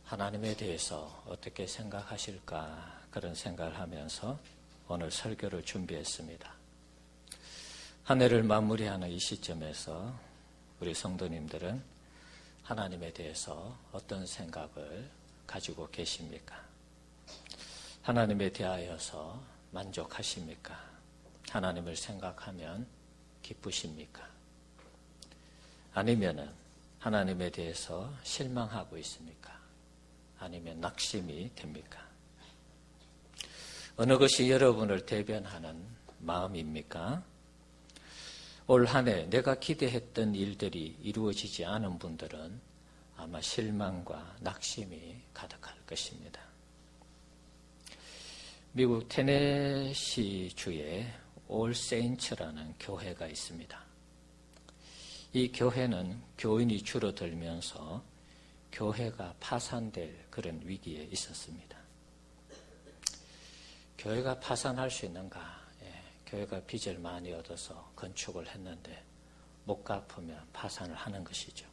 하나님에 대해서 어떻게 생각하실까 그런 생각을 하면서 오늘 설교를 준비했습니다. 한 해를 마무리하는 이 시점에서 우리 성도님들은 하나님에 대해서 어떤 생각을 가지고 계십니까? 하나님에 대하여서 만족하십니까? 하나님을 생각하면 기쁘십니까? 아니면은 하나님에 대해서 실망하고 있습니까? 아니면 낙심이 됩니까? 어느 것이 여러분을 대변하는 마음입니까? 올 한 해 내가 기대했던 일들이 이루어지지 않은 분들은 아마 실망과 낙심이 가득할 것입니다. 미국 테네시주에 올 세인츠라는 교회가 있습니다. 이 교회는 교인이 줄어들면서 교회가 파산될 그런 위기에 있었습니다. 교회가 파산할 수 있는가? 교회가 빚을 많이 얻어서 건축을 했는데 못 갚으면 파산을 하는 것이죠.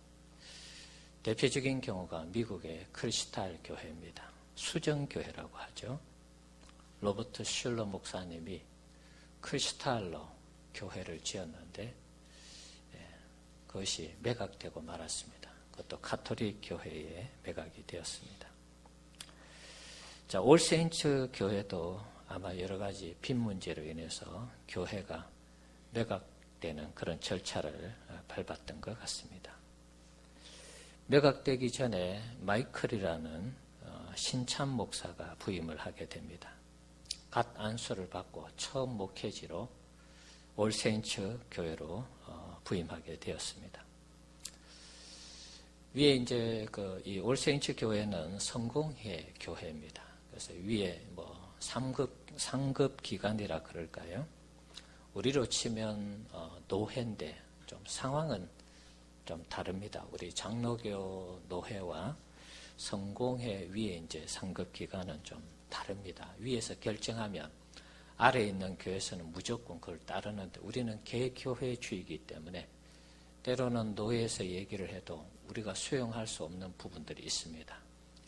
대표적인 경우가 미국의 크리스탈 교회입니다. 수정교회라고 하죠. 로버트 슐러 목사님이 크리스탈로 교회를 지었는데 그것이 매각되고 말았습니다. 그것도 가톨릭 교회에 매각이 되었습니다. 자, 올 세인츠 교회도 아마 여러 가지 빚 문제로 인해서 교회가 매각되는 그런 절차를 밟았던 것 같습니다. 매각되기 전에 마이클이라는 신참 목사가 부임을 하게 됩니다. 갓 안수를 받고 처음 목회지로 올 세인츠 교회로 부임하게 되었습니다. 위에 이제 이 올 세인츠 교회는 성공회 교회입니다. 그래서 위에 상급 기관이라 그럴까요? 우리로 치면 노회인데 좀 상황은 좀 다릅니다. 우리 장로교 노회와 성공회 위에 이제 상급 기관은 좀 다릅니다. 위에서 결정하면 아래에 있는 교회에서는 무조건 그걸 따르는데 우리는 개교회주의이기 때문에 때로는 노회에서 얘기를 해도 우리가 수용할 수 없는 부분들이 있습니다.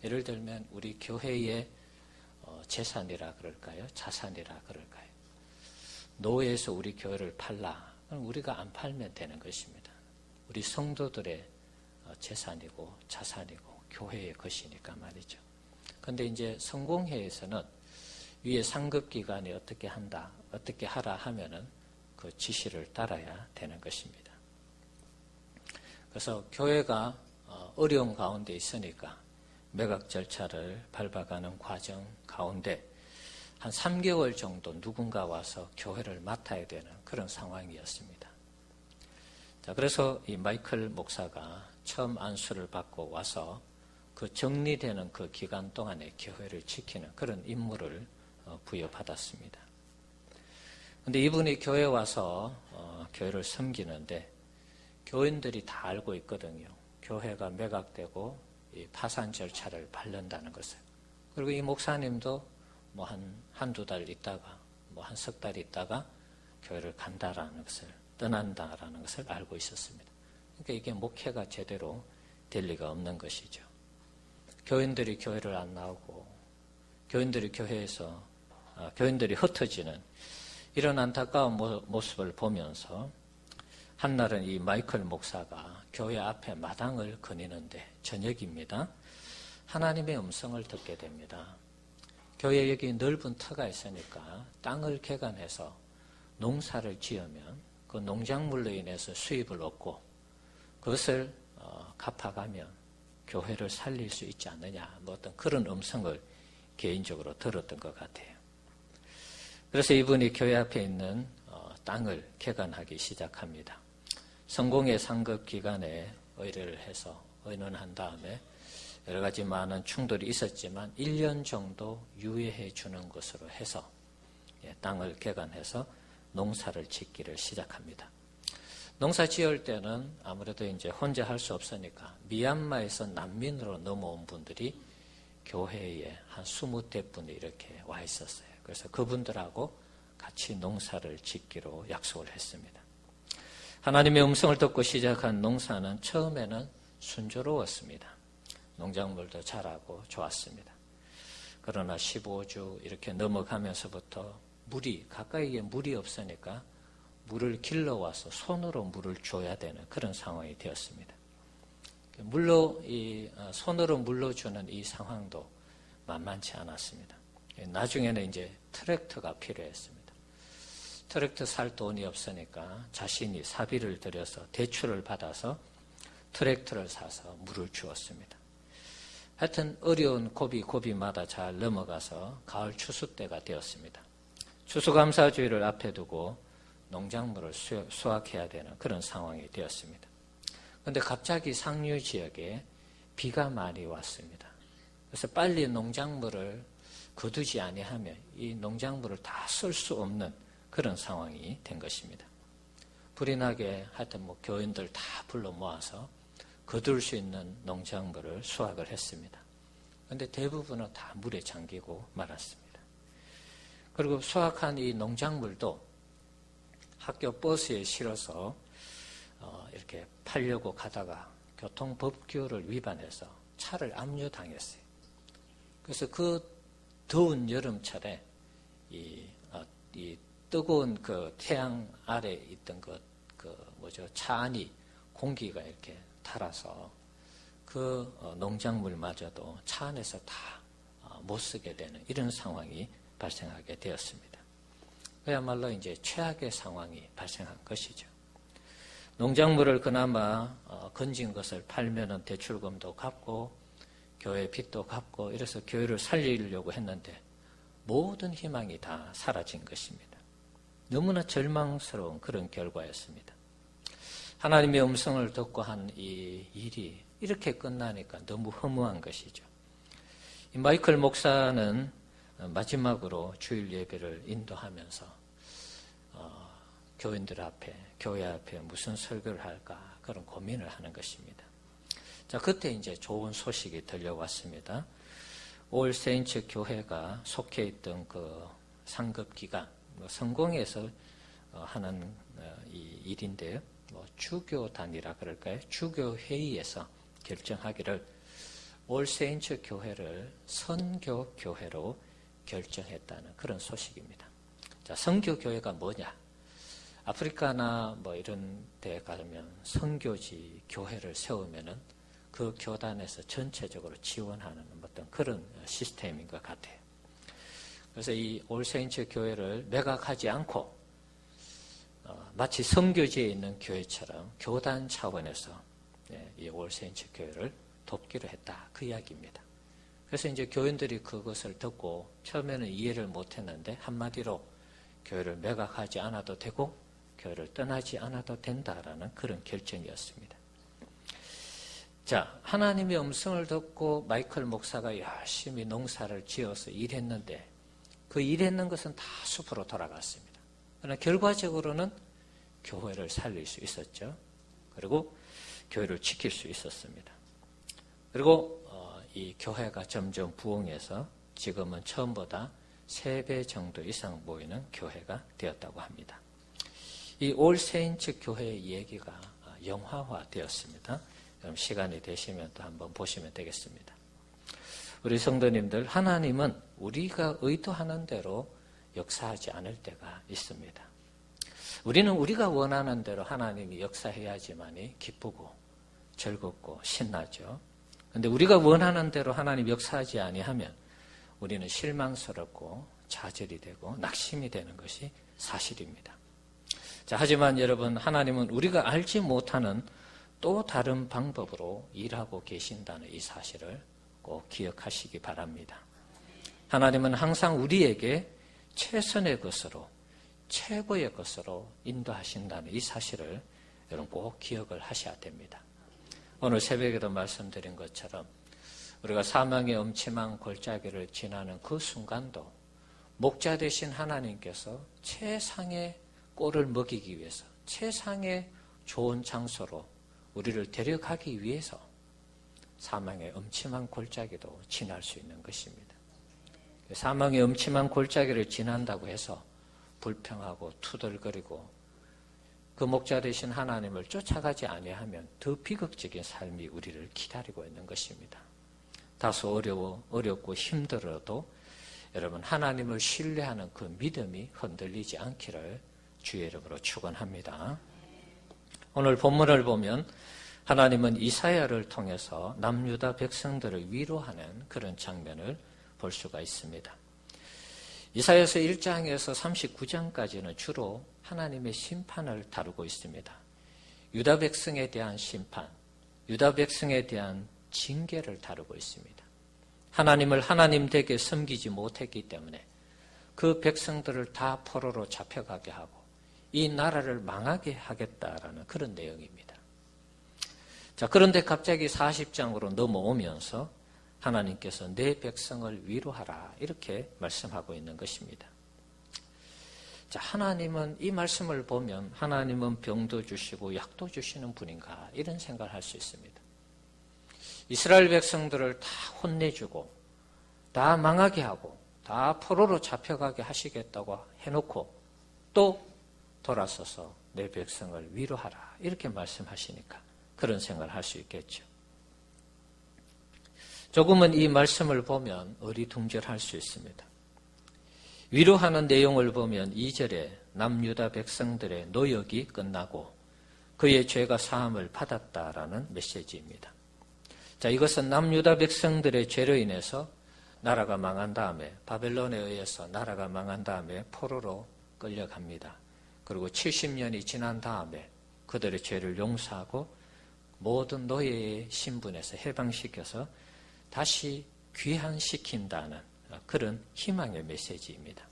예를 들면 우리 교회의 재산이라 그럴까요? 자산이라 그럴까요? 노회에서 우리 교회를 팔라. 그럼 우리가 안 팔면 되는 것입니다. 우리 성도들의 재산이고 자산이고 교회의 것이니까 말이죠. 그런데 이제 성공회에서는 위에 상급기관이 어떻게 한다, 어떻게 하라 하면은 그 지시를 따라야 되는 것입니다. 그래서 교회가 어려운 가운데 있으니까 매각 절차를 밟아가는 과정 가운데 한 3개월 정도 누군가 와서 교회를 맡아야 되는 그런 상황이었습니다. 자, 그래서 이 마이클 목사가 처음 안수를 받고 와서 그 정리되는 그 기간 동안에 교회를 지키는 그런 임무를 부여받았습니다. 그런데 이분이 교회에 와서 교회를 섬기는데 교인들이 다 알고 있거든요. 교회가 매각되고 이 파산 절차를 밟는다는 것을. 그리고 이 목사님도 한두 달 있다가 한 석 달 있다가 교회를 간다라는 것을, 떠난다라는 것을 알고 있었습니다. 그러니까 이게 목회가 제대로 될 리가 없는 것이죠. 교인들이 교회를 안 나오고 교인들이 교인들이 흩어지는 이런 안타까운 모습을 보면서 한날은 이 마이클 목사가 교회 앞에 마당을 거니는데 저녁입니다. 하나님의 음성을 듣게 됩니다. 교회 여기 넓은 터가 있으니까 땅을 개간해서 농사를 지으면 그 농작물로 인해서 수입을 얻고 그것을 갚아가면 교회를 살릴 수 있지 않느냐, 어떤 그런 음성을 개인적으로 들었던 것 같아요. 그래서 이분이 교회 앞에 있는 땅을 개간하기 시작합니다. 성공의 상급 기관에 의뢰를 해서 의논한 다음에 여러 가지 많은 충돌이 있었지만 1년 정도 유예해 주는 것으로 해서 땅을 개간해서 농사를 짓기를 시작합니다. 농사 지을 때는 아무래도 이제 혼자 할 수 없으니까 미얀마에서 난민으로 넘어온 분들이 교회에 한 20대분이 이렇게 와 있었어요. 그래서 그분들하고 같이 농사를 짓기로 약속을 했습니다. 하나님의 음성을 듣고 시작한 농사는 처음에는 순조로웠습니다. 농작물도 자라고 좋았습니다. 그러나 15주 이렇게 넘어가면서부터 가까이에 물이 없으니까 물을 길러와서 손으로 물을 줘야 되는 그런 상황이 되었습니다. 손으로 물러주는 이 상황도 만만치 않았습니다. 나중에는 이제 트랙터가 필요했습니다. 트랙터 살 돈이 없으니까 자신이 사비를 들여서 대출을 받아서 트랙터를 사서 물을 주었습니다. 하여튼 어려운 고비마다 잘 넘어가서 가을 추수 때가 되었습니다. 추수감사주의를 앞에 두고 농작물을 수확해야 되는 그런 상황이 되었습니다. 그런데 갑자기 상류 지역에 비가 많이 왔습니다. 그래서 빨리 농작물을 거두지 아니하면 이 농작물을 다 쓸 수 없는 그런 상황이 된 것입니다. 불이 나게 하여튼 교인들 다 불러 모아서 거둘 수 있는 농작물을 수확을 했습니다. 그런데 대부분은 다 물에 잠기고 말았습니다. 그리고 수확한 이 농작물도 학교 버스에 실어서 이렇게 팔려고 가다가 교통법규를 위반해서 차를 압류당했어요. 그래서 그 더운 여름철에 이 뜨거운 그 태양 아래 있던 차 안이 공기가 이렇게 달아서 그 농작물마저도 차 안에서 다 못 쓰게 되는 이런 상황이 발생하게 되었습니다. 그야말로 이제 최악의 상황이 발생한 것이죠. 농작물을 그나마 건진 것을 팔면은 대출금도 갚고 교회 빚도 갚고 이래서 교회를 살리려고 했는데 모든 희망이 다 사라진 것입니다. 너무나 절망스러운 그런 결과였습니다. 하나님의 음성을 듣고 한 이 일이 이렇게 끝나니까 너무 허무한 것이죠. 이 마이클 목사는 마지막으로 주일 예배를 인도하면서 교인들 앞에, 교회 앞에 무슨 설교를 할까 그런 고민을 하는 것입니다. 자, 그때 이제 좋은 소식이 들려왔습니다. 올 세인츠 교회가 속해 있던 그 상급기관, 성공해서 하는 이 일인데요. 주교단이라 그럴까요? 주교회의에서 결정하기를 올 세인츠 교회를 선교교회로 결정했다는 그런 소식입니다. 자, 선교교회가 뭐냐? 아프리카나 이런 데 가면 선교지 교회를 세우면은 그 교단에서 전체적으로 지원하는 어떤 그런 시스템인 것 같아요. 그래서 이 올 세인츠 교회를 매각하지 않고 마치 선교지에 있는 교회처럼 교단 차원에서 이 올 세인츠 교회를 돕기로 했다. 그 이야기입니다. 그래서 이제 교인들이 그것을 듣고 처음에는 이해를 못했는데 한마디로 교회를 매각하지 않아도 되고 교회를 떠나지 않아도 된다라는 그런 결정이었습니다. 자, 하나님의 음성을 듣고 마이클 목사가 열심히 농사를 지어서 일했는데 그 일했는 것은 다 숲으로 돌아갔습니다. 그러나 결과적으로는 교회를 살릴 수 있었죠. 그리고 교회를 지킬 수 있었습니다. 그리고 이 교회가 점점 부흥해서 지금은 처음보다 3배 정도 이상 모이는 교회가 되었다고 합니다. 이 올 세인츠 교회의 얘기가 영화화되었습니다. 그럼 시간이 되시면 또 한번 보시면 되겠습니다. 우리 성도님들, 하나님은 우리가 의도하는 대로 역사하지 않을 때가 있습니다. 우리는 우리가 원하는 대로 하나님이 역사해야지만이 기쁘고 즐겁고 신나죠. 그런데 우리가 원하는 대로 하나님 역사하지 아니하면 우리는 실망스럽고 좌절이 되고 낙심이 되는 것이 사실입니다. 자, 하지만 여러분, 하나님은 우리가 알지 못하는 또 다른 방법으로 일하고 계신다는 이 사실을 꼭 기억하시기 바랍니다. 하나님은 항상 우리에게 최선의 것으로, 최고의 것으로 인도하신다는 이 사실을 여러분 꼭 기억을 하셔야 됩니다. 오늘 새벽에도 말씀드린 것처럼 우리가 사망의 음침한 골짜기를 지나는 그 순간도 목자 되신 하나님께서 최상의 꼴을 먹이기 위해서, 최상의 좋은 장소로 우리를 데려가기 위해서 사망의 음침한 골짜기도 지날 수 있는 것입니다. 사망의 음침한 골짜기를 지난다고 해서 불평하고 투덜거리고 그 목자 되신 하나님을 쫓아가지 아니하면 더 비극적인 삶이 우리를 기다리고 있는 것입니다. 다소 어렵고 힘들어도 여러분 하나님을 신뢰하는 그 믿음이 흔들리지 않기를 주의 이름으로 축원합니다. 오늘 본문을 보면 하나님은 이사야를 통해서 남유다 백성들을 위로하는 그런 장면을 볼 수가 있습니다. 이사야서 1장에서 39장까지는 주로 하나님의 심판을 다루고 있습니다. 유다 백성에 대한 심판, 유다 백성에 대한 징계를 다루고 있습니다. 하나님을 하나님 되게 섬기지 못했기 때문에 그 백성들을 다 포로로 잡혀가게 하고 이 나라를 망하게 하겠다라는 그런 내용입니다. 자, 그런데 갑자기 40장으로 넘어오면서 하나님께서 내 백성을 위로하라 이렇게 말씀하고 있는 것입니다. 자, 하나님은 이 말씀을 보면 하나님은 병도 주시고 약도 주시는 분인가 이런 생각을 할 수 있습니다. 이스라엘 백성들을 다 혼내주고 다 망하게 하고 다 포로로 잡혀가게 하시겠다고 해놓고 또 돌아서서 내 백성을 위로하라 이렇게 말씀하시니까 그런 생각을 할 수 있겠죠. 조금은 이 말씀을 보면 어리둥절할 수 있습니다. 위로하는 내용을 보면 2절에 남유다 백성들의 노역이 끝나고 그의 죄가 사함을 받았다라는 메시지입니다. 자, 이것은 남유다 백성들의 죄로 인해서 나라가 망한 다음에 바벨론에 의해서 나라가 망한 다음에 포로로 끌려갑니다. 그리고 70년이 지난 다음에 그들의 죄를 용서하고 모든 노예의 신분에서 해방시켜서 다시 귀환시킨다는 그런 희망의 메시지입니다.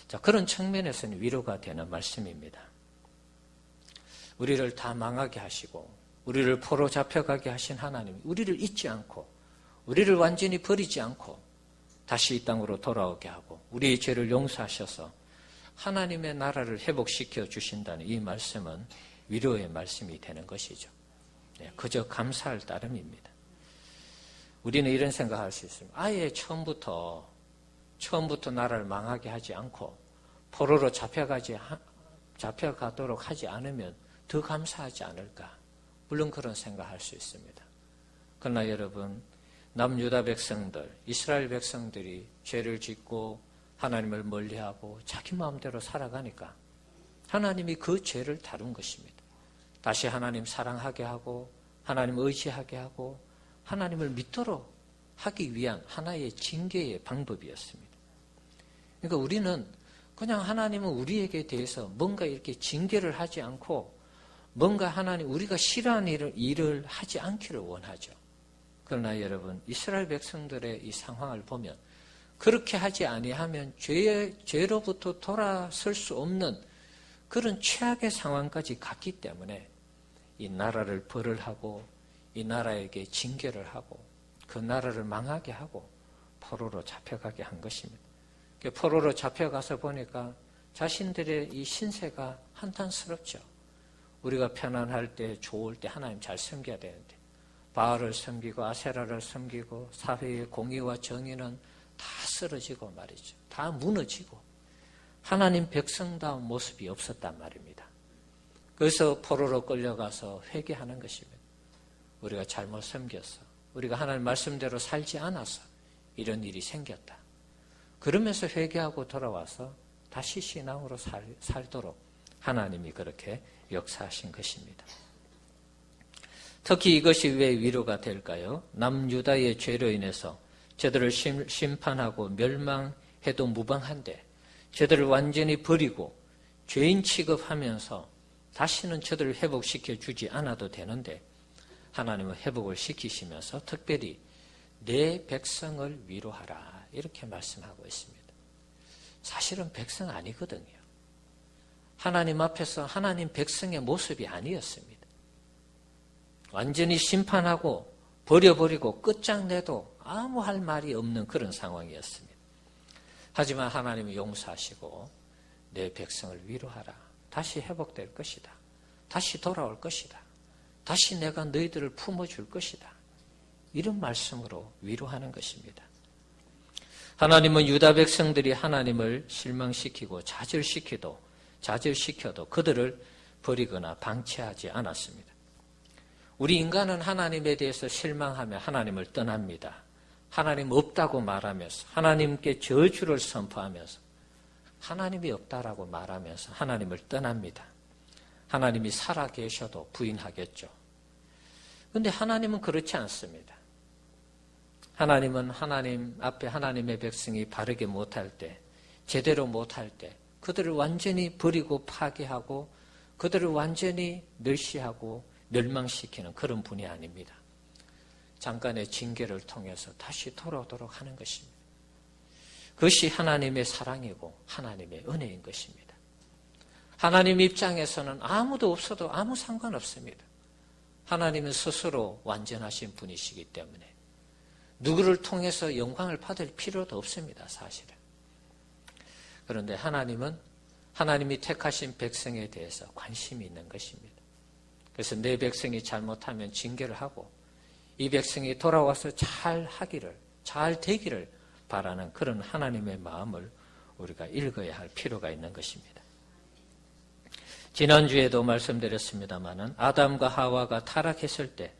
자, 그런 측면에서는 위로가 되는 말씀입니다. 우리를 다 망하게 하시고 우리를 포로 잡혀가게 하신 하나님이 우리를 잊지 않고 우리를 완전히 버리지 않고 다시 이 땅으로 돌아오게 하고 우리의 죄를 용서하셔서 하나님의 나라를 회복시켜 주신다는 이 말씀은 위로의 말씀이 되는 것이죠. 네, 그저 감사할 따름입니다. 우리는 이런 생각할 수 있습니다. 아예 처음부터 나라를 망하게 하지 않고 포로로 잡혀가도록 하지 않으면 더 감사하지 않을까? 물론 그런 생각할 수 있습니다. 그러나 여러분, 남유다 백성들, 이스라엘 백성들이 죄를 짓고 하나님을 멀리하고 자기 마음대로 살아가니까 하나님이 그 죄를 다룬 것입니다. 다시 하나님 사랑하게 하고 하나님 의지하게 하고 하나님을 믿도록 하기 위한 하나의 징계의 방법이었습니다. 그러니까 우리는 그냥 하나님은 우리에게 대해서 뭔가 이렇게 징계를 하지 않고 뭔가 하나님 우리가 싫어하는 일을 하지 않기를 원하죠. 그러나 여러분 이스라엘 백성들의 이 상황을 보면 그렇게 하지 아니하면 죄로부터 돌아설 수 없는 그런 최악의 상황까지 갔기 때문에 이 나라를 벌을 하고 이 나라에게 징계를 하고 그 나라를 망하게 하고 포로로 잡혀가게 한 것입니다. 포로로 잡혀가서 보니까 자신들의 이 신세가 한탄스럽죠. 우리가 편안할 때 좋을 때 하나님 잘 섬겨야 되는데 바알을 섬기고 아세라를 섬기고 사회의 공의와 정의는 다 쓰러지고 말이죠. 다 무너지고 하나님 백성다운 모습이 없었단 말입니다. 그래서 포로로 끌려가서 회개하는 것입니다. 우리가 잘못 섬겼어. 우리가 하나님 말씀대로 살지 않아서 이런 일이 생겼다. 그러면서 회개하고 돌아와서 다시 신앙으로 살도록 하나님이 그렇게 역사하신 것입니다. 특히 이것이 왜 위로가 될까요? 남유다의 죄로 인해서 저들을 심판하고 멸망해도 무방한데 저들을 완전히 버리고 죄인 취급하면서 다시는 저들을 회복시켜 주지 않아도 되는데 하나님은 회복을 시키시면서 특별히 내 백성을 위로하라 이렇게 말씀하고 있습니다. 사실은 백성 아니거든요. 하나님 앞에서 하나님 백성의 모습이 아니었습니다. 완전히 심판하고 버려버리고 끝장내도 아무 할 말이 없는 그런 상황이었습니다. 하지만 하나님이 용서하시고 내 백성을 위로하라. 다시 회복될 것이다. 다시 돌아올 것이다. 다시 내가 너희들을 품어줄 것이다. 이런 말씀으로 위로하는 것입니다. 하나님은 유다 백성들이 하나님을 실망시키고 좌절시켜도 그들을 버리거나 방치하지 않았습니다. 우리 인간은 하나님에 대해서 실망하며 하나님을 떠납니다. 하나님 없다고 말하면서 하나님께 저주를 선포하면서 하나님이 없다라고 말하면서 하나님을 떠납니다. 하나님이 살아계셔도 부인하겠죠. 그런데 하나님은 그렇지 않습니다. 하나님은 하나님 앞에 하나님의 백성이 바르게 못할 때, 제대로 못할 때 그들을 완전히 버리고 파괴하고 그들을 완전히 멸시하고 멸망시키는 그런 분이 아닙니다. 잠깐의 징계를 통해서 다시 돌아오도록 하는 것입니다. 그것이 하나님의 사랑이고 하나님의 은혜인 것입니다. 하나님 입장에서는 아무도 없어도 아무 상관없습니다. 하나님은 스스로 완전하신 분이시기 때문에 누구를 통해서 영광을 받을 필요도 없습니다. 사실은. 그런데 하나님은 하나님이 택하신 백성에 대해서 관심이 있는 것입니다. 그래서 내 백성이 잘못하면 징계를 하고 이 백성이 돌아와서 잘 하기를, 잘 되기를 바라는 그런 하나님의 마음을 우리가 읽어야 할 필요가 있는 것입니다. 지난주에도 말씀드렸습니다마는 아담과 하와가 타락했을 때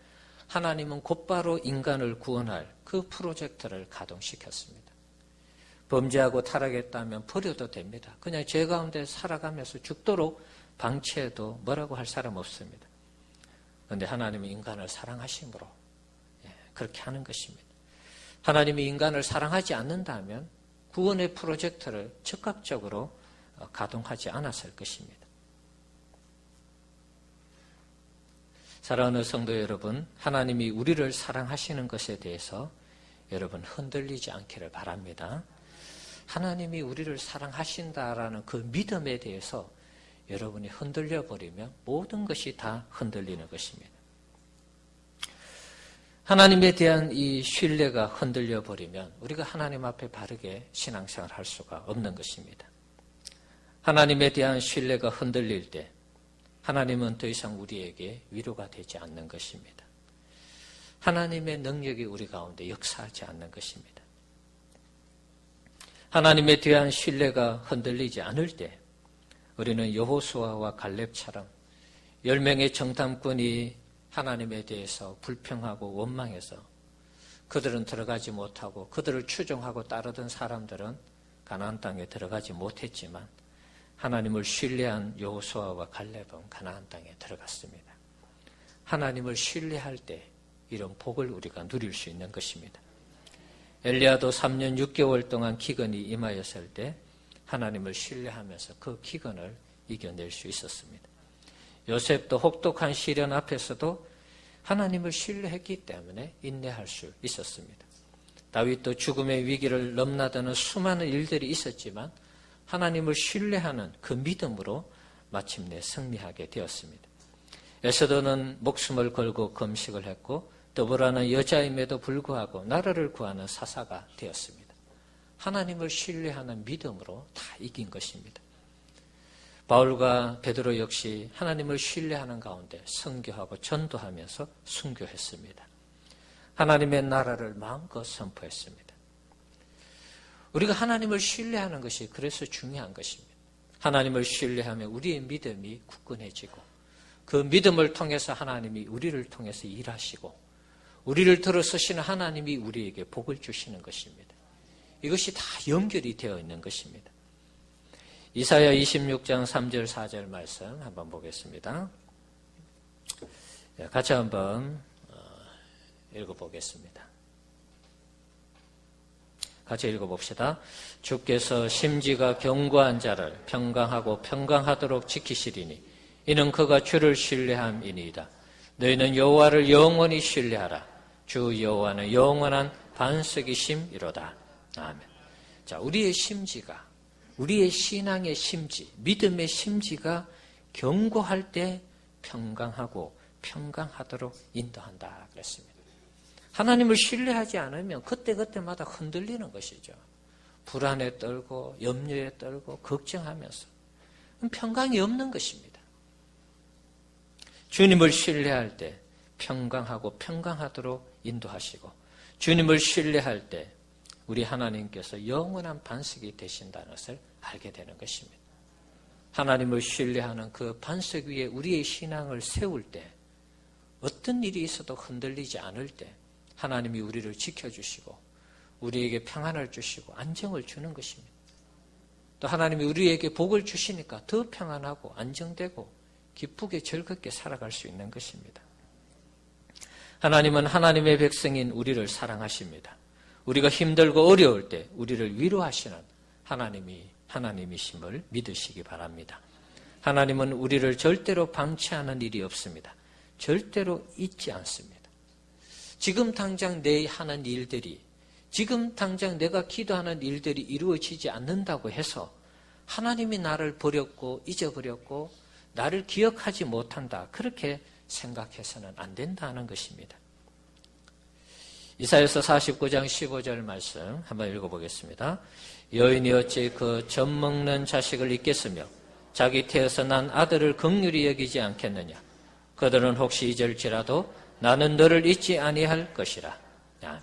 하나님은 곧바로 인간을 구원할 그 프로젝트를 가동시켰습니다. 범죄하고 타락했다면 버려도 됩니다. 그냥 죄 가운데 살아가면서 죽도록 방치해도 뭐라고 할 사람 없습니다. 그런데 하나님은 인간을 사랑하심으로 그렇게 하는 것입니다. 하나님이 인간을 사랑하지 않는다면 구원의 프로젝트를 적극적으로 가동하지 않았을 것입니다. 사랑하는 성도 여러분, 하나님이 우리를 사랑하시는 것에 대해서 여러분 흔들리지 않기를 바랍니다. 하나님이 우리를 사랑하신다라는 그 믿음에 대해서 여러분이 흔들려 버리면 모든 것이 다 흔들리는 것입니다. 하나님에 대한 이 신뢰가 흔들려 버리면 우리가 하나님 앞에 바르게 신앙생활을 할 수가 없는 것입니다. 하나님에 대한 신뢰가 흔들릴 때 하나님은 더 이상 우리에게 위로가 되지 않는 것입니다. 하나님의 능력이 우리 가운데 역사하지 않는 것입니다. 하나님에 대한 신뢰가 흔들리지 않을 때 우리는 여호수아와 갈렙처럼 10명의 정탐꾼이 하나님에 대해서 불평하고 원망해서 그들은 들어가지 못하고 그들을 추종하고 따르던 사람들은 가나안 땅에 들어가지 못했지만 하나님을 신뢰한 여호수아와 갈렙은 가나안 땅에 들어갔습니다. 하나님을 신뢰할 때 이런 복을 우리가 누릴 수 있는 것입니다. 엘리야도 3년 6개월 동안 기근이 임하였을 때 하나님을 신뢰하면서 그 기근을 이겨낼 수 있었습니다. 요셉도 혹독한 시련 앞에서도 하나님을 신뢰했기 때문에 인내할 수 있었습니다. 다윗도 죽음의 위기를 넘나드는 수많은 일들이 있었지만 하나님을 신뢰하는 그 믿음으로 마침내 승리하게 되었습니다. 에스더는 목숨을 걸고 금식을 했고 더불어는 여자임에도 불구하고 나라를 구하는 사사가 되었습니다. 하나님을 신뢰하는 믿음으로 다 이긴 것입니다. 바울과 베드로 역시 하나님을 신뢰하는 가운데 선교하고 전도하면서 순교했습니다. 하나님의 나라를 마음껏 선포했습니다. 우리가 하나님을 신뢰하는 것이 그래서 중요한 것입니다. 하나님을 신뢰하면 우리의 믿음이 굳건해지고 그 믿음을 통해서 하나님이 우리를 통해서 일하시고 우리를 들어서시는 하나님이 우리에게 복을 주시는 것입니다. 이것이 다 연결이 되어 있는 것입니다. 이사야 26장 3절 4절 말씀 한번 보겠습니다. 같이 한번 읽어보겠습니다. 같이 읽어봅시다. 주께서 심지가 견고한 자를 평강하고 평강하도록 지키시리니 이는 그가 주를 신뢰함이니이다. 너희는 여호와를 영원히 신뢰하라. 주 여호와는 영원한 반석이심이로다. 아멘. 자, 우리의 심지가, 우리의 신앙의 심지, 믿음의 심지가 견고할 때 평강하고 평강하도록 인도한다 그랬습니다. 하나님을 신뢰하지 않으면 그때그때마다 흔들리는 것이죠. 불안에 떨고 염려에 떨고 걱정하면서 평강이 없는 것입니다. 주님을 신뢰할 때 평강하고 평강하도록 인도하시고 주님을 신뢰할 때 우리 하나님께서 영원한 반석이 되신다는 것을 알게 되는 것입니다. 하나님을 신뢰하는 그 반석 위에 우리의 신앙을 세울 때 어떤 일이 있어도 흔들리지 않을 때 하나님이 우리를 지켜주시고 우리에게 평안을 주시고 안정을 주는 것입니다. 또 하나님이 우리에게 복을 주시니까 더 평안하고 안정되고 기쁘게 즐겁게 살아갈 수 있는 것입니다. 하나님은 하나님의 백성인 우리를 사랑하십니다. 우리가 힘들고 어려울 때 우리를 위로하시는 하나님이심을 믿으시기 바랍니다. 하나님은 우리를 절대로 방치하는 일이 없습니다. 절대로 잊지 않습니다. 지금 당장 내 하는 일들이, 지금 당장 내가 기도하는 일들이 이루어지지 않는다고 해서 하나님이 나를 버렸고 잊어버렸고 나를 기억하지 못한다, 그렇게 생각해서는 안 된다는 것입니다. 이사야서 49장 15절 말씀 한번 읽어보겠습니다. 여인이 어찌 그 젖먹는 자식을 잊겠으며 자기 태에서 난 아들을 긍휼히 여기지 않겠느냐. 그들은 혹시 잊을지라도 나는 너를 잊지 아니할 것이라. 아멘.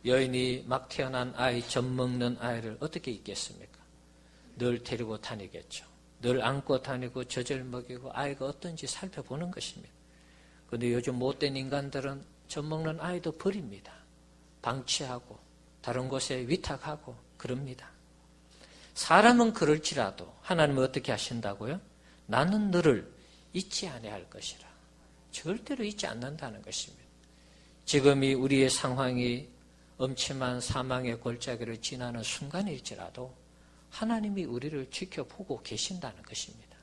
여인이 막 태어난 아이, 젖먹는 아이를 어떻게 잊겠습니까? 늘 데리고 다니겠죠. 늘 안고 다니고 젖을 먹이고 아이가 어떤지 살펴보는 것입니다. 그런데 요즘 못된 인간들은 젖먹는 아이도 버립니다. 방치하고 다른 곳에 위탁하고 그럽니다. 사람은 그럴지라도 하나님은 어떻게 하신다고요? 나는 너를 잊지 아니할 것이라. 절대로 잊지 않는다는 것입니다. 지금이 우리의 상황이 엄침한 사망의 골짜기를 지나는 순간일지라도 하나님이 우리를 지켜보고 계신다는 것입니다.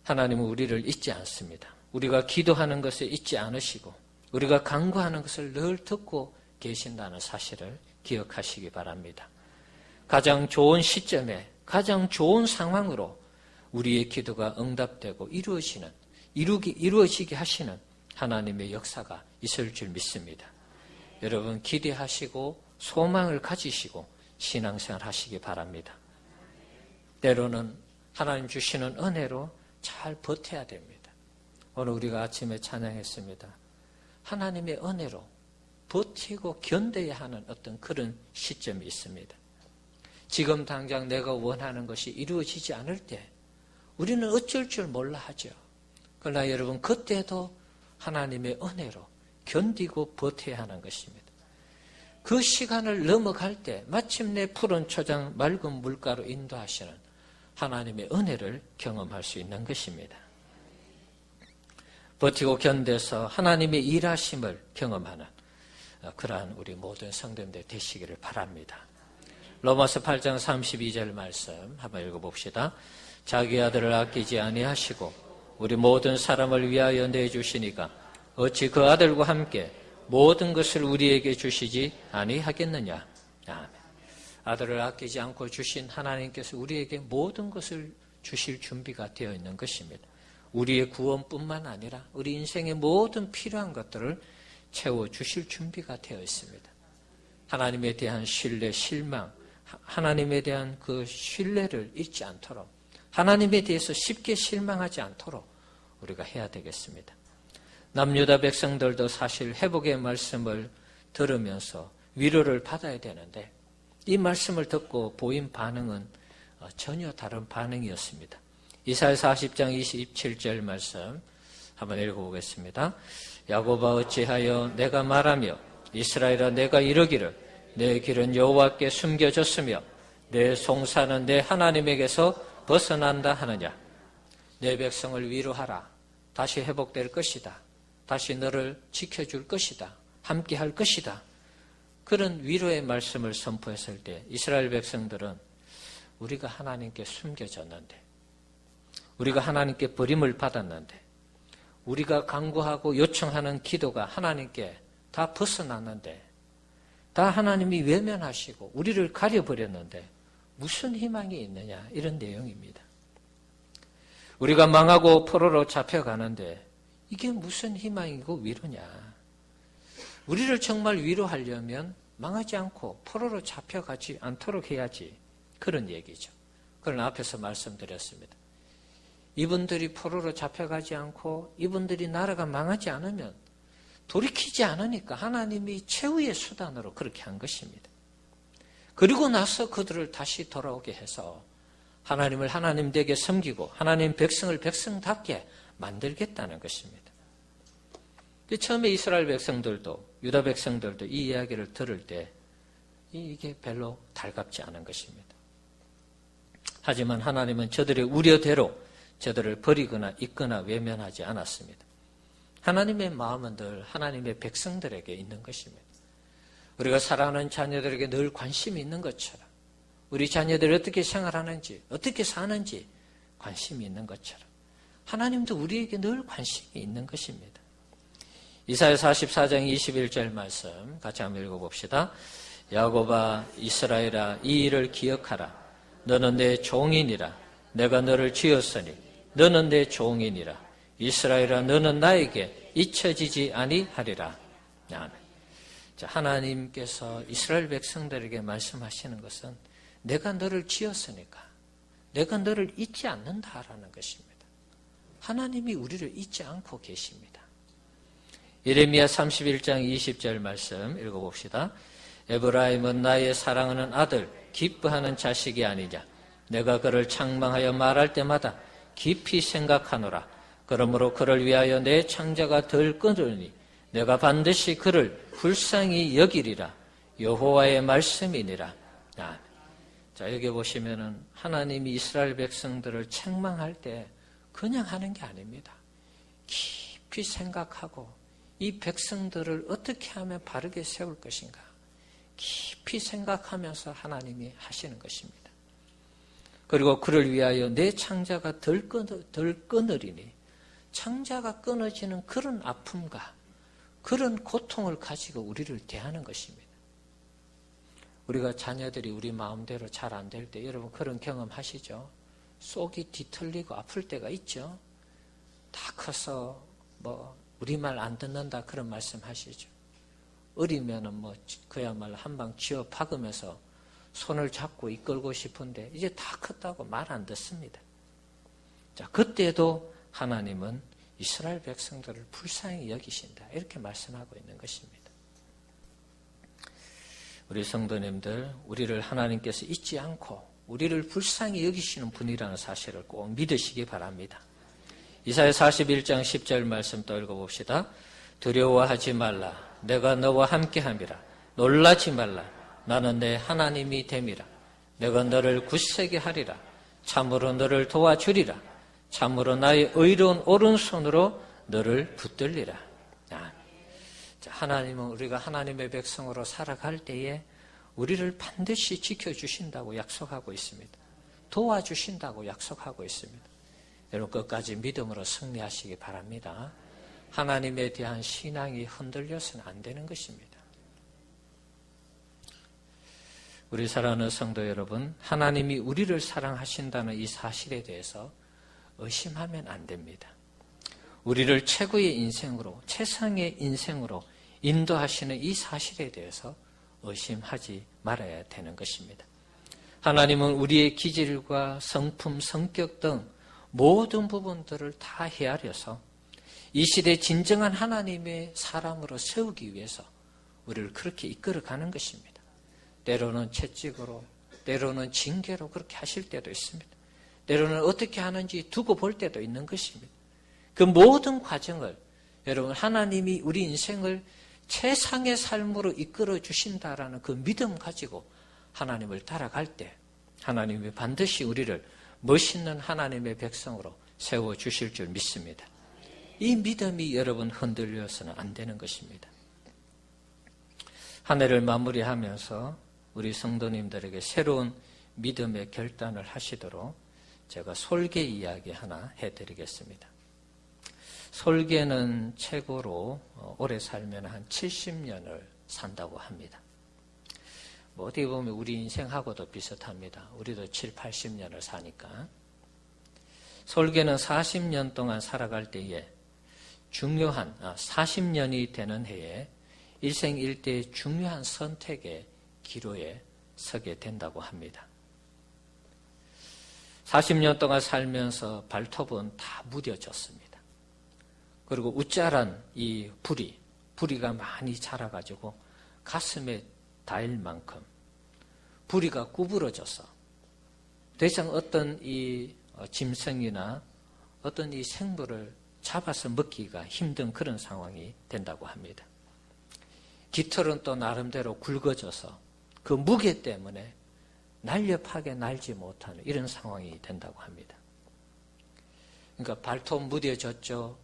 하나님은 우리를 잊지 않습니다. 우리가 기도하는 것을 잊지 않으시고 우리가 간구하는 것을 늘 듣고 계신다는 사실을 기억하시기 바랍니다. 가장 좋은 시점에 가장 좋은 상황으로 우리의 기도가 응답되고 이루어지게 하시는 하나님의 역사가 있을 줄 믿습니다. 여러분 기대하시고 소망을 가지시고 신앙생활 하시기 바랍니다. 때로는 하나님 주시는 은혜로 잘 버텨야 됩니다. 오늘 우리가 아침에 찬양했습니다. 하나님의 은혜로 버티고 견뎌야 하는 어떤 그런 시점이 있습니다. 지금 당장 내가 원하는 것이 이루어지지 않을 때 우리는 어쩔 줄 몰라 하죠. 그러나 여러분 그때도 하나님의 은혜로 견디고 버텨야 하는 것입니다. 그 시간을 넘어갈 때 마침내 푸른 초장 맑은 물가로 인도하시는 하나님의 은혜를 경험할 수 있는 것입니다. 버티고 견뎌서 하나님의 일하심을 경험하는 그러한 우리 모든 성도님들 되시기를 바랍니다. 로마서 8장 32절 말씀 한번 읽어봅시다. 자기 아들을 아끼지 아니하시고 우리 모든 사람을 위하여 내주시니까 어찌 그 아들과 함께 모든 것을 우리에게 주시지 아니하겠느냐. 아멘. 아들을 아끼지 않고 주신 하나님께서 우리에게 모든 것을 주실 준비가 되어 있는 것입니다. 우리의 구원뿐만 아니라 우리 인생의 모든 필요한 것들을 채워주실 준비가 되어 있습니다. 하나님에 대한 신뢰, 실망, 하나님에 대한 그 신뢰를 잊지 않도록 하나님에 대해서 쉽게 실망하지 않도록 우리가 해야 되겠습니다. 남유다 백성들도 사실 회복의 말씀을 들으면서 위로를 받아야 되는데 이 말씀을 듣고 보인 반응은 전혀 다른 반응이었습니다. 이사야 40장 27절 말씀 한번 읽어보겠습니다. 야곱아 어찌하여 내가 말하며 이스라엘아 내가 이르기를 내 길은 여호와께 숨겨졌으며 내 송사는 내 하나님에게서 벗어난다 하느냐. 내 백성을 위로하라. 다시 회복될 것이다. 다시 너를 지켜줄 것이다. 함께할 것이다. 그런 위로의 말씀을 선포했을 때 이스라엘 백성들은 우리가 하나님께 숨겨졌는데 우리가 하나님께 버림을 받았는데 우리가 간구하고 요청하는 기도가 하나님께 다 벗어났는데 다 하나님이 외면하시고 우리를 가려버렸는데 무슨 희망이 있느냐 이런 내용입니다. 우리가 망하고 포로로 잡혀가는데 이게 무슨 희망이고 위로냐. 우리를 정말 위로하려면 망하지 않고 포로로 잡혀가지 않도록 해야지 그런 얘기죠. 그러나 앞에서 말씀드렸습니다. 이분들이 포로로 잡혀가지 않고 이분들이 나라가 망하지 않으면 돌이키지 않으니까 하나님이 최후의 수단으로 그렇게 한 것입니다. 그리고 나서 그들을 다시 돌아오게 해서 하나님을 하나님되게 섬기고 하나님 백성을 백성답게 만들겠다는 것입니다. 처음에 이스라엘 백성들도 유다 백성들도 이 이야기를 들을 때 이게 별로 달갑지 않은 것입니다. 하지만 하나님은 저들의 우려대로 저들을 버리거나 잊거나 외면하지 않았습니다. 하나님의 마음은 늘 하나님의 백성들에게 있는 것입니다. 우리가 사랑하는 자녀들에게 늘 관심이 있는 것처럼 우리 자녀들이 어떻게 생활하는지 어떻게 사는지 관심이 있는 것처럼 하나님도 우리에게 늘 관심이 있는 것입니다. 이사야 44장 21절 말씀 같이 한번 읽어봅시다. 야곱아 이스라엘아 이 일을 기억하라. 너는 내 종이니라. 내가 너를 지었으니 너는 내 종이니라. 이스라엘아 너는 나에게 잊혀지지 아니하리라. 아멘. 자, 하나님께서 이스라엘 백성들에게 말씀하시는 것은 내가 너를 지었으니까 내가 너를 잊지 않는다라는 것입니다. 하나님이 우리를 잊지 않고 계십니다. 예레미야 31장 20절 말씀 읽어봅시다. 에브라임은 나의 사랑하는 아들 기뻐하는 자식이 아니냐. 내가 그를 책망하여 말할 때마다 깊이 생각하노라. 그러므로 그를 위하여 내 창자가 덜 끊으니 내가 반드시 그를 불쌍히 여기리라. 여호와의 말씀이니라. 자, 여기 보시면은 하나님이 이스라엘 백성들을 책망할 때 그냥 하는 게 아닙니다. 깊이 생각하고 이 백성들을 어떻게 하면 바르게 세울 것인가 깊이 생각하면서 하나님이 하시는 것입니다. 그리고 그를 위하여 내 창자가 덜 끊으리니 창자가 끊어지는 그런 아픔과 그런 고통을 가지고 우리를 대하는 것입니다. 우리가 자녀들이 우리 마음대로 잘 안 될 때 여러분 그런 경험 하시죠? 속이 뒤틀리고 아플 때가 있죠? 다 커서 우리 말 안 듣는다 그런 말씀 하시죠? 어리면은 그야말로 한 방 쥐어 박으면서 손을 잡고 이끌고 싶은데 이제 다 컸다고 말 안 듣습니다. 자, 그때도 하나님은 이스라엘 백성들을 불쌍히 여기신다. 이렇게 말씀하고 있는 것입니다. 우리 성도님들, 우리를 하나님께서 잊지 않고 우리를 불쌍히 여기시는 분이라는 사실을 꼭 믿으시기 바랍니다. 이사야 41장 10절 말씀 또 읽어봅시다. 두려워하지 말라. 내가 너와 함께함이라. 놀라지 말라. 나는 내 하나님이 됨이라. 내가 너를 굳세게 하리라. 참으로 너를 도와주리라. 참으로 나의 의로운 오른손으로 너를 붙들리라. 하나님은 우리가 하나님의 백성으로 살아갈 때에 우리를 반드시 지켜주신다고 약속하고 있습니다. 도와주신다고 약속하고 있습니다. 여러분 끝까지 믿음으로 승리하시기 바랍니다. 하나님에 대한 신앙이 흔들려서는 안 되는 것입니다. 우리 사랑하는 성도 여러분, 하나님이 우리를 사랑하신다는 이 사실에 대해서 의심하면 안 됩니다. 우리를 최고의 인생으로, 최상의 인생으로 인도하시는 이 사실에 대해서 의심하지 말아야 되는 것입니다. 하나님은 우리의 기질과 성품, 성격 등 모든 부분들을 다 헤아려서 이 시대에 진정한 하나님의 사람으로 세우기 위해서 우리를 그렇게 이끌어가는 것입니다. 때로는 채찍으로, 때로는 징계로 그렇게 하실 때도 있습니다. 때로는 어떻게 하는지 두고 볼 때도 있는 것입니다. 그 모든 과정을 여러분 하나님이 우리 인생을 최상의 삶으로 이끌어 주신다라는 그 믿음 가지고 하나님을 따라갈 때 하나님이 반드시 우리를 멋있는 하나님의 백성으로 세워주실 줄 믿습니다. 이 믿음이 여러분 흔들려서는 안 되는 것입니다. 한 해를 마무리하면서 우리 성도님들에게 새로운 믿음의 결단을 하시도록 제가 솔개 이야기 하나 해드리겠습니다. 솔개는 최고로 오래 살면 한 70년을 산다고 합니다. 어떻게 보면 우리 인생하고도 비슷합니다. 우리도 7, 80년을 사니까. 솔개는 40년 동안 살아갈 때에 중요한 40년이 되는 해에 일생 일대의 중요한 선택의 기로에 서게 된다고 합니다. 40년 동안 살면서 발톱은 다 무뎌졌습니다. 그리고 우짜란 이 부리가 많이 자라가지고 가슴에 닿을 만큼 부리가 구부러져서 더 이상 어떤 이 짐승이나 어떤 이 생물을 잡아서 먹기가 힘든 그런 상황이 된다고 합니다. 깃털은 또 나름대로 굵어져서 그 무게 때문에 날렵하게 날지 못하는 이런 상황이 된다고 합니다. 그러니까 발톱 무뎌졌죠.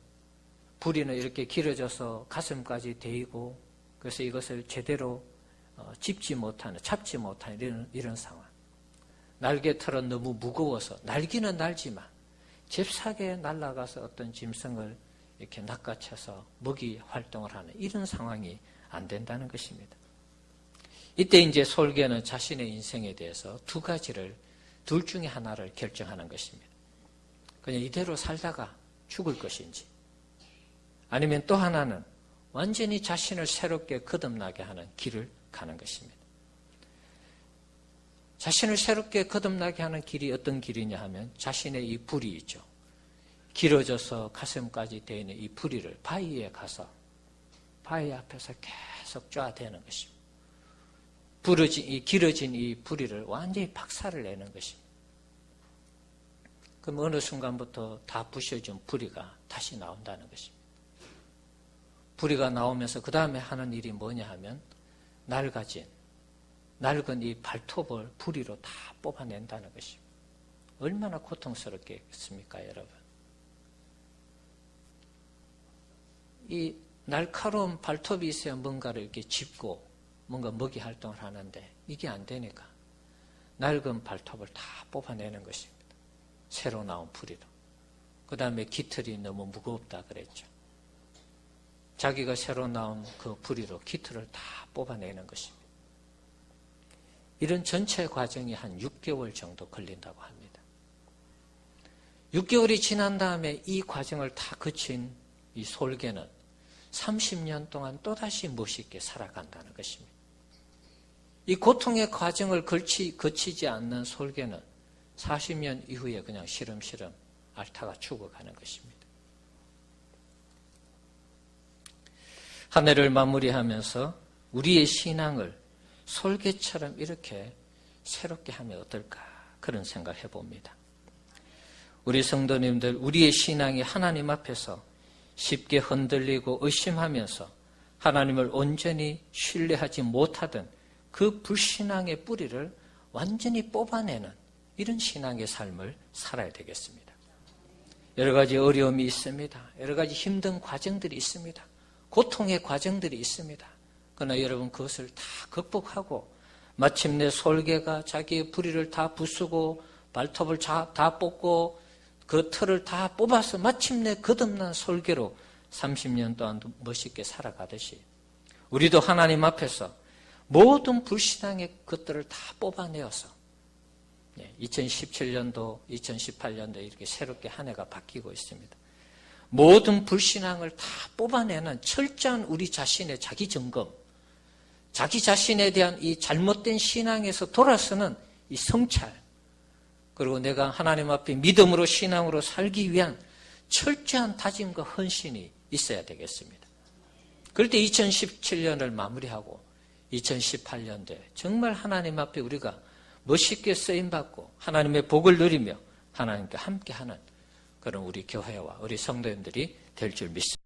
부리는 이렇게 길어져서 가슴까지 대이고 그래서 이것을 제대로 잡지 못하는 이런 상황. 날개털은 너무 무거워서 날기는 날지만 잽싸게 날아가서 어떤 짐승을 이렇게 낚아채서 먹이 활동을 하는 이런 상황이 안 된다는 것입니다. 이때 이제 솔개는 자신의 인생에 대해서 둘 중에 하나를 결정하는 것입니다. 그냥 이대로 살다가 죽을 것인지 아니면 또 하나는 완전히 자신을 새롭게 거듭나게 하는 길을 가는 것입니다. 자신을 새롭게 거듭나게 하는 길이 어떤 길이냐 하면 자신의 이 부리 있죠. 길어져서 가슴까지 되어 있는 이 부리를 바위에 가서 바위 앞에서 계속 쫙대는 것입니다. 길어진 이 부리를 완전히 박살을 내는 것입니다. 그럼 어느 순간부터 다 부셔진 부리가 다시 나온다는 것입니다. 부리가 나오면서 그 다음에 하는 일이 뭐냐 하면 낡은 이 발톱을 부리로 다 뽑아낸다는 것입니다. 얼마나 고통스럽겠습니까, 여러분? 이 날카로운 발톱이 있어야 뭔가를 이렇게 짚고 뭔가 먹이 활동을 하는데 이게 안 되니까 낡은 발톱을 다 뽑아내는 것입니다. 새로 나온 부리로. 그 다음에 깃털이 너무 무겁다 그랬죠. 자기가 새로 나온 그 부리로 깃털을 다 뽑아내는 것입니다. 이런 전체 과정이 한 6개월 정도 걸린다고 합니다. 6개월이 지난 다음에 이 과정을 다 거친 이 솔개는 30년 동안 또다시 멋있게 살아간다는 것입니다. 이 고통의 과정을 거치지 않는 솔개는 40년 이후에 그냥 시름시름 앓다가 죽어가는 것입니다. 한 해를 마무리하면서 우리의 신앙을 솔개처럼 이렇게 새롭게 하면 어떨까 그런 생각을 해봅니다. 우리 성도님들 우리의 신앙이 하나님 앞에서 쉽게 흔들리고 의심하면서 하나님을 온전히 신뢰하지 못하던 그 불신앙의 뿌리를 완전히 뽑아내는 이런 신앙의 삶을 살아야 되겠습니다. 여러 가지 어려움이 있습니다. 여러 가지 힘든 과정들이 있습니다. 고통의 과정들이 있습니다. 그러나 여러분 그것을 다 극복하고 마침내 솔개가 자기의 부리를 다 부수고 발톱을 다 뽑고 그 털을 다 뽑아서 마침내 거듭난 솔개로 30년 동안 멋있게 살아가듯이 우리도 하나님 앞에서 모든 불신앙의 것들을 다 뽑아내어서 2017년도, 2018년도 이렇게 새롭게 한 해가 바뀌고 있습니다. 모든 불신앙을 다 뽑아내는 철저한 우리 자신의 자기 점검, 자기 자신에 대한 이 잘못된 신앙에서 돌아서는 이 성찰, 그리고 내가 하나님 앞에 믿음으로 신앙으로 살기 위한 철저한 다짐과 헌신이 있어야 되겠습니다. 그럴 때 2017년을 마무리하고 2018년도에 정말 하나님 앞에 우리가 멋있게 쓰임받고 하나님의 복을 누리며 하나님께 함께하는 그런 우리 교회와 우리 성도님들이 될 줄 믿습니다.